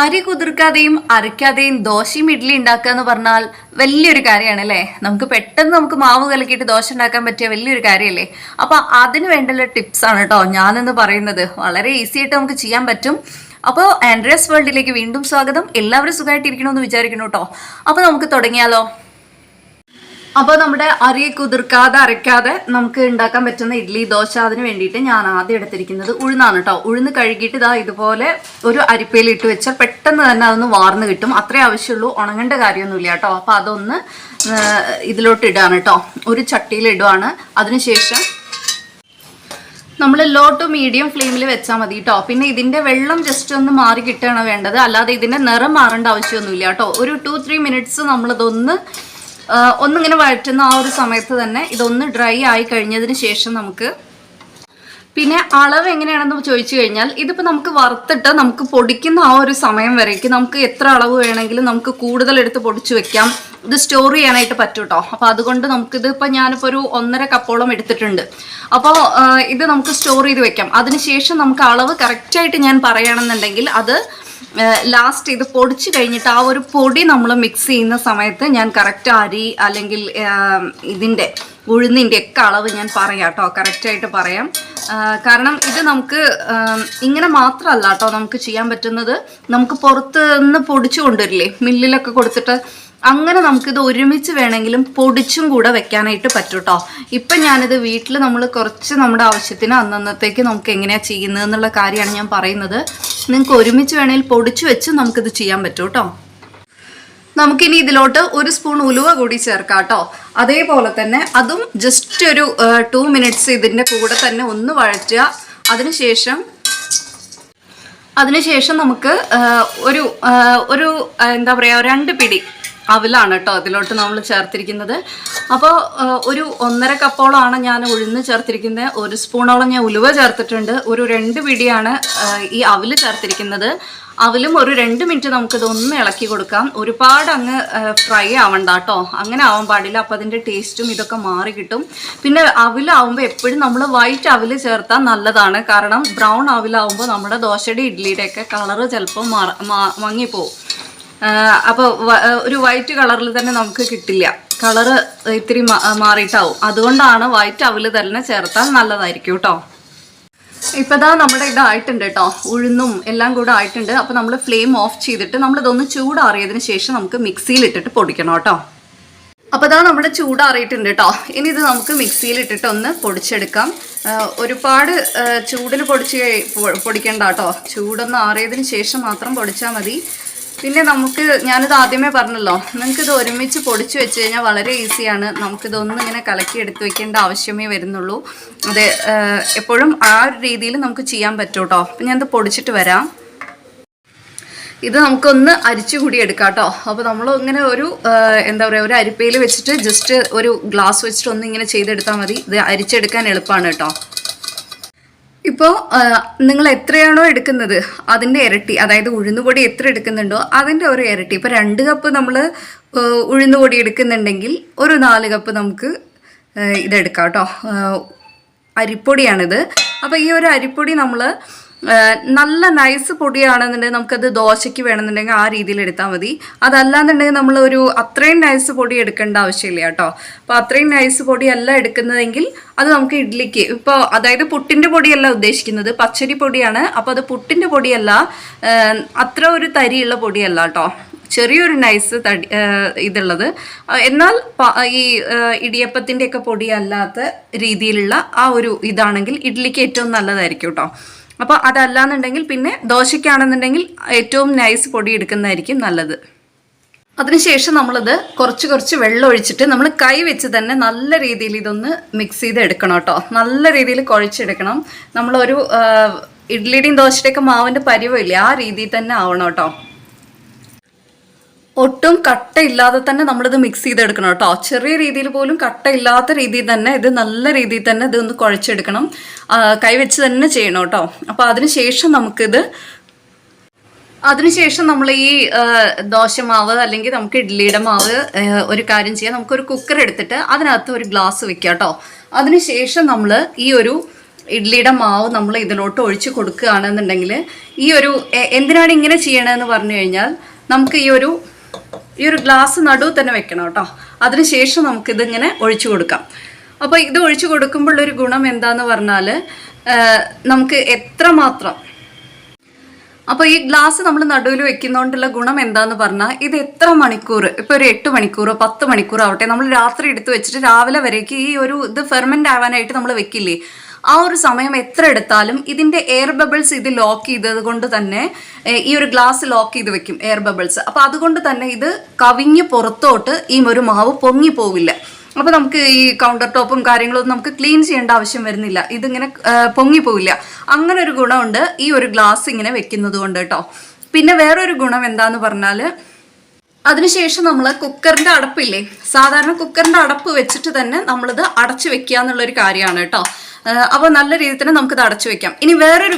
അരി കുതിർക്കാതെയും അരയ്ക്കാതെയും ദോശയും ഇഡ്ഡലി ഉണ്ടാക്കുക എന്ന് പറഞ്ഞാൽ വലിയൊരു കാര്യമാണ് അല്ലേ. പെട്ടെന്ന് മാവ് കലക്കിയിട്ട് ദോശ ഉണ്ടാക്കാൻ പറ്റിയ വലിയൊരു കാര്യമല്ലേ. അപ്പൊ അതിന് വേണ്ടുള്ള ടിപ്സ് ആണ് കേട്ടോ ഞാനെന്ന് പറയുന്നത്. വളരെ ഈസി ആയിട്ട് നമുക്ക് ചെയ്യാൻ പറ്റും. അപ്പോൾ ആൻഡ്രിയാസ് വേൾഡിലേക്ക് വീണ്ടും സ്വാഗതം. എല്ലാവരും സുഖമായിട്ടിരിക്കണമെന്ന് വിചാരിക്കണം കേട്ടോ. അപ്പൊ നമുക്ക് തുടങ്ങിയാലോ. അപ്പോൾ നമ്മുടെ അരി കുതിർക്കാതെ അരയ്ക്കാതെ നമുക്ക് ഉണ്ടാക്കാൻ പറ്റുന്ന ഇഡ്ഡലി ദോശ, അതിന് വേണ്ടിയിട്ട് ഞാൻ ആദ്യം എടുത്തിരിക്കുന്നത് ഉഴുന്നാണ് കേട്ടോ. ഉഴുന്ന് കഴുകിയിട്ട് ഇതാ ഇതുപോലെ ഒരു അരിപ്പയിൽ ഇട്ട് വെച്ചാൽ പെട്ടെന്ന് തന്നെ അതൊന്ന് വാർന്ന് കിട്ടും. അത്രേ ആവശ്യമുള്ളൂ, ഉണങ്ങേണ്ട കാര്യമൊന്നുമില്ല കേട്ടോ. അപ്പോൾ അതൊന്ന് ഇതിലോട്ട് ഇടാണ് കേട്ടോ. ഒരു ചട്ടിയിൽ ഇടുവാണ്. അതിനുശേഷം നമ്മൾ ലോ ടു മീഡിയം ഫ്ലെയിമിൽ വെച്ചാൽ മതി കേട്ടോ. പിന്നെ ഇതിൻ്റെ വെള്ളം ജസ്റ്റ് ഒന്ന് മാറി കിട്ടുകയാണ് വേണ്ടത്, അല്ലാതെ ഇതിൻ്റെ നിറം മാറേണ്ട ആവശ്യമൊന്നുമില്ല കേട്ടോ. ഒരു 2-3 മിനിറ്റ്സ് നമ്മളിതൊന്ന് ഒന്നിങ്ങനെ വഴറ്റുന്ന ആ ഒരു സമയത്ത് തന്നെ ഇതൊന്ന് ഡ്രൈ ആയി കഴിഞ്ഞതിന് ശേഷം നമുക്ക് പിന്നെ അളവ് എങ്ങനെയാണെന്ന് ചോദിച്ചു കഴിഞ്ഞാൽ, ഇതിപ്പോൾ നമുക്ക് വറുത്തിട്ട് നമുക്ക് പൊടിക്കുന്ന ആ ഒരു സമയം വരേക്ക് നമുക്ക് എത്ര അളവ് വേണമെങ്കിലും നമുക്ക് കൂടുതൽ എടുത്ത് പൊടിച്ചു വെക്കാം. ഇത് സ്റ്റോർ ചെയ്യാനായിട്ട് പറ്റും കേട്ടോ. അപ്പോൾ അതുകൊണ്ട് നമുക്കിത് ഇപ്പോൾ ഞാനിപ്പോൾ ഒരു 1.5 കപ്പോളം എടുത്തിട്ടുണ്ട്. അപ്പോൾ ഇത് നമുക്ക് സ്റ്റോർ ചെയ്ത് വെക്കാം. അതിനുശേഷം നമുക്ക് അളവ് കറക്റ്റായിട്ട് ഞാൻ പറയുകയാണെന്നുണ്ടെങ്കിൽ അത് ലാസ്റ്റ് ഇത് പൊടിച്ച് കഴിഞ്ഞിട്ട് ആ ഒരു പൊടി നമ്മൾ മിക്സ് ചെയ്യുന്ന സമയത്ത് ഞാൻ കറക്റ്റ് അരി അല്ലെങ്കിൽ ഇതിൻ്റെ ഉഴുന്നിൻ്റെ ഒക്കെ അളവ് ഞാൻ പറയാം കേട്ടോ. കറക്റ്റായിട്ട് പറയാം. കാരണം ഇത് നമുക്ക് ഇങ്ങനെ മാത്രമല്ല കേട്ടോ നമുക്ക് ചെയ്യാൻ പറ്റുന്നത്. നമുക്ക് പുറത്ത് നിന്ന് പൊടിച്ചു കൊണ്ടുവരില്ലേ, മില്ലിലൊക്കെ കൊടുത്തിട്ട്, അങ്ങനെ നമുക്കിത് ഒരുമിച്ച് വേണമെങ്കിലും പൊടിച്ചും കൂടെ വെക്കാനായിട്ട് പറ്റും കേട്ടോ. ഇപ്പം ഞാനിത് വീട്ടിൽ നമ്മൾ കുറച്ച് നമ്മുടെ ആവശ്യത്തിന് അന്നന്നത്തേക്ക് നമുക്ക് എങ്ങനെയാണ് ചെയ്യുന്നത് എന്നുള്ള കാര്യമാണ് ഞാൻ പറയുന്നത്. നിങ്ങൾക്ക് ഒരുമിച്ച് വേണമെങ്കിൽ പൊടിച്ചു വെച്ച് നമുക്കിത് ചെയ്യാൻ പറ്റും കേട്ടോ. നമുക്കിനി ഇതിലോട്ട് 1 സ്പൂൺ ഉലുവ കൂടി ചേർക്കാം കേട്ടോ. അതേപോലെ തന്നെ അതും ജസ്റ്റ് ഒരു 2 മിനിറ്റ്സ് ഇതിൻ്റെ കൂടെ തന്നെ ഒന്ന് വഴറ്റുക. അതിനുശേഷം നമുക്ക് ഒരു എന്താ പറയുക, 2 പിടി അവിലാണ് കേട്ടോ അതിലോട്ട് നമ്മൾ ചേർത്തിരിക്കുന്നത്. അപ്പോൾ ഒരു 1.5 കപ്പോളാണ് ഞാൻ ഉഴുന്ന് ചേർത്തിരിക്കുന്നത്. 1 സ്പൂണോളം ഞാൻ ഉലുവ ചേർത്തിട്ടുണ്ട്. ഒരു 2 പിടിയാണ് ഈ അവില് ചേർത്തിരിക്കുന്നത്. അവിലും ഒരു 2 മിനിറ്റ് നമുക്കിതൊന്ന് ഇളക്കി കൊടുക്കാം. ഒരുപാട് അങ്ങ് ഫ്രൈ ആവണ്ട കേട്ടോ, അങ്ങനെ ആവാൻ പാടില്ല. അപ്പോൾ അതിൻ്റെ ടേസ്റ്റും ഇതൊക്കെ മാറി കിട്ടും. പിന്നെ അവിലാവുമ്പോൾ എപ്പോഴും നമ്മൾ വൈറ്റ് അവില് ചേർത്താൽ നല്ലതാണ്. കാരണം ബ്രൗൺ അവിലാവുമ്പോൾ നമ്മുടെ ദോശയുടെ ഇഡ്ഡലിയുടെയൊക്കെ കളറ് ചിലപ്പോൾ മങ്ങിപ്പോവും. അപ്പോൾ ഒരു വൈറ്റ് കളറിൽ തന്നെ നമുക്ക് കിട്ടില്ല, കളറ് ഇത്തിരി മാറിയിട്ടാവും. അതുകൊണ്ടാണ് വൈറ്റ് അവില് തന്നെ ചേർത്താൽ നല്ലതായിരിക്കും കേട്ടോ. ഇപ്പോൾ ഇതാ നമ്മുടെ ഇതായിട്ടുണ്ട് കേട്ടോ, ഉഴുന്നും എല്ലാം കൂടെ ആയിട്ടുണ്ട്. അപ്പോൾ നമ്മൾ ഫ്ലെയിം ഓഫ് ചെയ്തിട്ട് നമ്മളിതൊന്ന് ചൂടാറിയതിന് ശേഷം നമുക്ക് മിക്സിയിലിട്ടിട്ട് പൊടിക്കണം കേട്ടോ. അപ്പോൾ ഇതാ നമ്മുടെ ചൂടാറിയിട്ടുണ്ട് കേട്ടോ. ഇനി ഇത് നമുക്ക് മിക്സിയിലിട്ടിട്ട് ഒന്ന് പൊടിച്ചെടുക്കാം. ഒരുപാട് ചൂടിൽ പൊടിക്കേണ്ട കേട്ടോ. ചൂടൊന്ന് ആറിയതിന് ശേഷം മാത്രം പൊടിച്ചാൽ മതി. പിന്നെ ഞാനിത് ആദ്യമേ പറഞ്ഞല്ലോ, നിങ്ങൾക്കിത് ഒരുമിച്ച് പൊടിച്ചു വെച്ച് കഴിഞ്ഞാൽ വളരെ ഈസിയാണ്. നമുക്കിതൊന്നും ഇങ്ങനെ കലക്കി എടുത്ത് വെക്കേണ്ട ആവശ്യമേ വരുന്നുള്ളൂ. അതെ, എപ്പോഴും ആ ഒരു രീതിയിൽ നമുക്ക് ചെയ്യാൻ പറ്റും കേട്ടോ. അപ്പം ഞാനിത് പൊടിച്ചിട്ട് വരാം. ഇത് നമുക്കൊന്ന് അരിച്ചു കൂടി എടുക്കാം കേട്ടോ. അപ്പോൾ നമ്മൾ ഇങ്ങനെ എന്താ പറയുക, ഒരു അരിപ്പയിൽ വെച്ചിട്ട് ജസ്റ്റ് ഒരു ഗ്ലാസ് വെച്ചിട്ട് ഒന്ന് ഇങ്ങനെ ചെയ്തെടുത്താൽ മതി. ഇത് അരിച്ചെടുക്കാൻ എളുപ്പമാണ് കേട്ടോ. ഇപ്പോൾ നിങ്ങൾ എത്രയാണോ എടുക്കുന്നത് അതിൻ്റെ ഇരട്ടി, അതായത് ഉഴുന്നുപൊടി എത്ര എടുക്കുന്നുണ്ടോ അതിൻ്റെ ഒരു ഇരട്ടി. ഇപ്പോൾ 2 കപ്പ് നമ്മൾ ഉഴുന്നുപൊടി എടുക്കുന്നുണ്ടെങ്കിൽ ഒരു 4 കപ്പ് നമുക്ക് ഇതെടുക്കാം കേട്ടോ. അരിപ്പൊടിയാണിത്. അപ്പോൾ ഈ ഒരു അരിപ്പൊടി നമ്മൾ നല്ല നൈസ് പൊടിയാണെന്നുണ്ടെങ്കിൽ നമുക്കത് ദോശയ്ക്ക് വേണമെന്നുണ്ടെങ്കിൽ ആ രീതിയിൽ എടുത്താൽ മതി. അതല്ലാന്നുണ്ടെങ്കിൽ നമ്മൾ അത്രയും നൈസ് പൊടി എടുക്കേണ്ട ആവശ്യമില്ല കേട്ടോ. അപ്പോൾ അത്രയും നൈസ് പൊടിയല്ല എടുക്കുന്നതെങ്കിൽ അത് നമുക്ക് ഇഡ്ഡലിക്ക്, ഇപ്പോൾ അതായത് പുട്ടിൻ്റെ പൊടിയല്ല ഉദ്ദേശിക്കുന്നത്, പച്ചരി പൊടിയാണ്. അപ്പോൾ അത് പുട്ടിൻ്റെ പൊടിയല്ല, അത്ര ഒരു തരിയുള്ള പൊടിയല്ല കേട്ടോ, ചെറിയൊരു നൈസ് ഇതുള്ളത്. എന്നാൽ ഈ ഇടിയപ്പത്തിൻ്റെയൊക്കെ പൊടിയല്ലാത്ത രീതിയിലുള്ള ആ ഒരു ഇതാണെങ്കിൽ ഇഡ്ഡലിക്ക് ഏറ്റവും നല്ലതായിരിക്കും കേട്ടോ. അപ്പോൾ അതല്ലാന്നുണ്ടെങ്കിൽ പിന്നെ ദോശയ്ക്കാണെന്നുണ്ടെങ്കിൽ ഏറ്റവും നൈസ് പൊടി എടുക്കുന്നതായിരിക്കും നല്ലത്. അതിനുശേഷം നമ്മളിത് കുറച്ച് വെള്ളം ഒഴിച്ചിട്ട് നമ്മൾ കൈ വെച്ച് തന്നെ നല്ല രീതിയിൽ ഇതൊന്ന് മിക്സ് ചെയ്ത് എടുക്കണം കേട്ടോ. നല്ല രീതിയിൽ കുഴച്ചെടുക്കണം. നമ്മളൊരു ഇഡ്ഡലിയുടെയും ദോശയുടെയൊക്കെ മാവിൻ്റെ പരിവമില്ലേ, ആ രീതിയിൽ തന്നെ ആവണം കേട്ടോ. ഒട്ടും കട്ടയില്ലാതെ തന്നെ നമ്മളിത് മിക്സ് ചെയ്തെടുക്കണം കേട്ടോ. ചെറിയ രീതിയിൽ പോലും കട്ടയില്ലാത്ത രീതിയിൽ തന്നെ ഇത് നല്ല രീതിയിൽ തന്നെ ഇതൊന്ന് കുഴച്ചെടുക്കണം. കൈവച്ച് തന്നെ ചെയ്യണം കേട്ടോ. അപ്പോൾ അതിനുശേഷം നമ്മൾ ഈ ദോശമാവ് അല്ലെങ്കിൽ നമുക്ക് ഇഡ്ഡലിയുടെ മാവ് ഒരു കാര്യം ചെയ്യാം. നമുക്കൊരു കുക്കർ എടുത്തിട്ട് അതിനകത്ത് ഒരു ഗ്ലാസ് വെക്കാം കേട്ടോ. അതിനുശേഷം നമ്മൾ ഈ ഒരു ഇഡ്ലിയുടെ മാവ് നമ്മൾ ഇതിലോട്ട് ഒഴിച്ച് കൊടുക്കുകയാണെന്നുണ്ടെങ്കിൽ ഈ ഒരു എന്തിനാണ് ഇങ്ങനെ ചെയ്യണമെന്ന് പറഞ്ഞു കഴിഞ്ഞാൽ നമുക്ക് ഈ ഒരു ഗ്ലാസ് നടുവ് തന്നെ വെക്കണം കേട്ടോ. അതിനുശേഷം നമുക്കിതിങ്ങനെ ഒഴിച്ചു കൊടുക്കാം. അപ്പോൾ ഇത് ഒഴിച്ചു കൊടുക്കുമ്പോഴുള്ളൊരു ഗുണം എന്താന്ന് പറഞ്ഞാൽ നമുക്ക് എത്രമാത്രം, അപ്പോൾ ഈ ഗ്ലാസ് നമ്മൾ നടുവിൽ വെക്കുന്നതുകൊണ്ടുള്ള ഗുണം എന്താന്ന് പറഞ്ഞാൽ ഇത് എത്ര മണിക്കൂർ, ഇപ്പോൾ ഒരു 8 മണിക്കൂറോ 10 മണിക്കൂറോ ആവട്ടെ, നമ്മൾ രാത്രി എടുത്ത് വെച്ചിട്ട് രാവിലെ വരേക്ക് ഈ ഇത് ഫെർമെൻ്റ് ആവാനായിട്ട് നമ്മൾ വെക്കില്ലേ, ആ ഒരു സമയം എത്ര എടുത്താലും ഇതിൻ്റെ എയർ ബബിൾസ് ഇത് ലോക്ക് ചെയ്തത് കൊണ്ട് തന്നെ ഈ ഒരു ഗ്ലാസ് ലോക്ക് ചെയ്ത് വെക്കും എയർ ബബിൾസ്. അപ്പോൾ അതുകൊണ്ട് തന്നെ ഇത് കവിഞ്ഞ് പുറത്തോട്ട് ഈ ഒരു മാവ് പൊങ്ങി പോവില്ല. അപ്പോൾ നമുക്ക് ഈ കൗണ്ടർ ടോപ്പും കാര്യങ്ങളൊന്നും നമുക്ക് ക്ലീൻ ചെയ്യേണ്ട ആവശ്യം വരുന്നില്ല, ഇതിങ്ങനെ പൊങ്ങിപ്പോവില്ല. അങ്ങനെ ഒരു ഗുണമുണ്ട് ഈ ഒരു ഗ്ലാസ് ഇങ്ങനെ വെക്കുന്നത് കൊണ്ട് കേട്ടോ. പിന്നെ വേറൊരു ഗുണം എന്താന്ന് പറഞ്ഞാൽ അതിനുശേഷം നമ്മൾ കുക്കറിൻ്റെ അടപ്പില്ലേ, സാധാരണ കുക്കറിൻ്റെ അടപ്പ് വെച്ചിട്ട് തന്നെ നമ്മളിത് അടച്ചു വെക്കുക എന്നുള്ളൊരു കാര്യമാണ് കേട്ടോ. അപ്പോൾ നല്ല രീതിയിൽ തന്നെ നമുക്കിത് അടച്ചു വെക്കാം. ഇനി വേറൊരു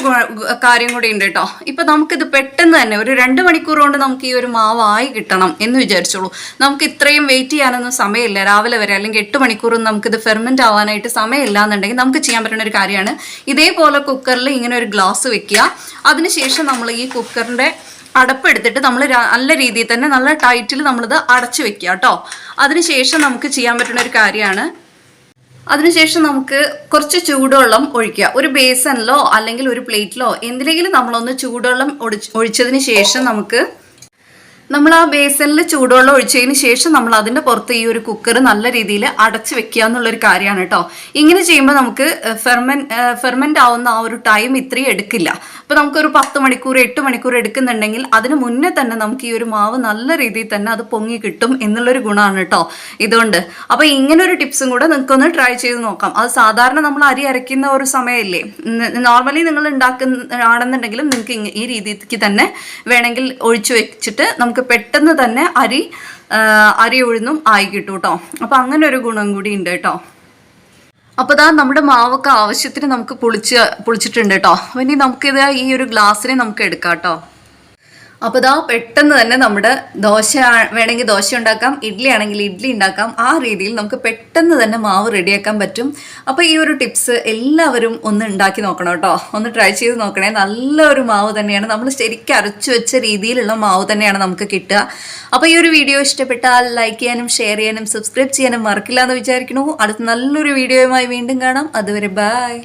കാര്യം കൂടി ഉണ്ട് കേട്ടോ. ഇപ്പം നമുക്കിത് പെട്ടെന്ന് തന്നെ ഒരു 2 മണിക്കൂർ കൊണ്ട് നമുക്ക് ഈ ഒരു മാവായി കിട്ടണം എന്ന് വിചാരിച്ചോളൂ. നമുക്ക് ഇത്രയും വെയിറ്റ് ചെയ്യാനൊന്നും സമയമില്ല, രാവിലെ വരെ അല്ലെങ്കിൽ 8 മണിക്കൂറൊന്നും നമുക്കിത് ഫെർമെൻ്റ് ആവാനായിട്ട് സമയമില്ല എന്നുണ്ടെങ്കിൽ നമുക്ക് ചെയ്യാൻ പറ്റുന്ന ഒരു കാര്യമാണ് ഇതേപോലെ കുക്കറിൽ ഇങ്ങനെ ഒരു ഗ്ലാസ് വെക്കുക. അതിനുശേഷം നമ്മൾ ഈ കുക്കറിൻ്റെ അടപ്പെടുത്തിട്ട് നമ്മൾ നല്ല രീതിയിൽ തന്നെ നല്ല ടൈറ്റിൽ നമ്മളിത് അടച്ചു വെക്കുക കേട്ടോ. അതിനുശേഷം നമുക്ക് ചെയ്യാൻ പറ്റുന്ന ഒരു കാര്യമാണ്, അതിനുശേഷം നമുക്ക് കുറച്ച് ചൂടുവെള്ളം ഒഴിക്കുക. ഒരു ബേസനിലോ അല്ലെങ്കിൽ ഒരു പ്ലേറ്റിലോ എന്തിലെങ്കിലും നമ്മളൊന്ന് ചൂടുവെള്ളം ഒഴിച്ചതിന് ശേഷം നമ്മൾ ആ ബേസനിൽ ചൂടുവെള്ളം ഒഴിച്ചതിന് ശേഷം നമ്മൾ അതിൻ്റെ പുറത്ത് ഈ ഒരു കുക്കർ നല്ല രീതിയിൽ അടച്ചു വെക്കുക എന്നുള്ളൊരു കാര്യമാണ് കേട്ടോ. ഇങ്ങനെ ചെയ്യുമ്പോൾ നമുക്ക് ഫെർമെൻ്റ് ആവുന്ന ആ ഒരു ടൈം ഇത്രയും എടുക്കില്ല. ഇപ്പോൾ നമുക്കൊരു 10 മണിക്കൂർ 8 മണിക്കൂർ എടുക്കുന്നുണ്ടെങ്കിൽ അതിന് മുന്നേ തന്നെ നമുക്ക് ഈ ഒരു മാവ് നല്ല രീതിയിൽ തന്നെ അത് പൊങ്ങി കിട്ടും എന്നുള്ളൊരു ഗുണമാണ് കേട്ടോ ഇതുകൊണ്ട്. അപ്പോൾ ഇങ്ങനെ ഒരു ടിപ്സും കൂടെ നിങ്ങൾക്കൊന്ന് ട്രൈ ചെയ്ത് നോക്കാം. അത് സാധാരണ നമ്മൾ അരി അരയ്ക്കുന്ന ഒരു സമയമില്ലേ, നോർമലി നിങ്ങൾ ഉണ്ടാക്കുന്നതാണെന്നുണ്ടെങ്കിലും നിങ്ങൾക്ക് ഈ രീതിക്ക് തന്നെ വേണമെങ്കിൽ ഒഴിച്ചു വെച്ചിട്ട് നമുക്ക് പെട്ടെന്ന് തന്നെ അരി ഉഴുന്നും ആയി കിട്ടും കേട്ടോ. അപ്പൊ അങ്ങനെ ഒരു ഗുണം കൂടി ഉണ്ട് കേട്ടോ. അപ്പോൾ ഇതാ നമ്മുടെ മാവൊക്കെ ആവശ്യത്തിന് നമുക്ക് പുളിച്ചിട്ടുണ്ട് കേട്ടോ. അപ്പോൾ ഇനി നമുക്കിത് ഈ ഒരു ഗ്ലാസ്സിനെ നമുക്ക് എടുക്കാം കേട്ടോ. അപ്പോൾ ഇതാ പെട്ടെന്ന് തന്നെ നമ്മുടെ ദോശ വേണമെങ്കിൽ ദോശ ഉണ്ടാക്കാം, ഇഡ്ഡലി ആണെങ്കിൽ ഇഡ്ഡലി ഉണ്ടാക്കാം. ആ രീതിയിൽ നമുക്ക് പെട്ടെന്ന് തന്നെ മാവ് റെഡിയാക്കാൻ പറ്റും. അപ്പോൾ ഈ ഒരു ടിപ്സ് എല്ലാവരും ഒന്ന് ഉണ്ടാക്കി നോക്കണം കേട്ടോ, ഒന്ന് ട്രൈ ചെയ്ത് നോക്കണേ. നല്ലൊരു മാവ് തന്നെയാണ്, നമ്മൾ ശരിക്കും അരച്ചു വെച്ച രീതിയിലുള്ള മാവ് തന്നെയാണ് നമുക്ക് കിട്ടുക. അപ്പോൾ ഈ ഒരു വീഡിയോ ഇഷ്ടപ്പെട്ടാൽ ലൈക്ക് ചെയ്യാനും ഷെയർ ചെയ്യാനും സബ്സ്ക്രൈബ് ചെയ്യാനും മറക്കില്ല എന്ന് വിചാരിക്കുന്നു. അടുത്ത നല്ലൊരു വീഡിയോയുമായി വീണ്ടും കാണാം. അതുവരെ ബൈ.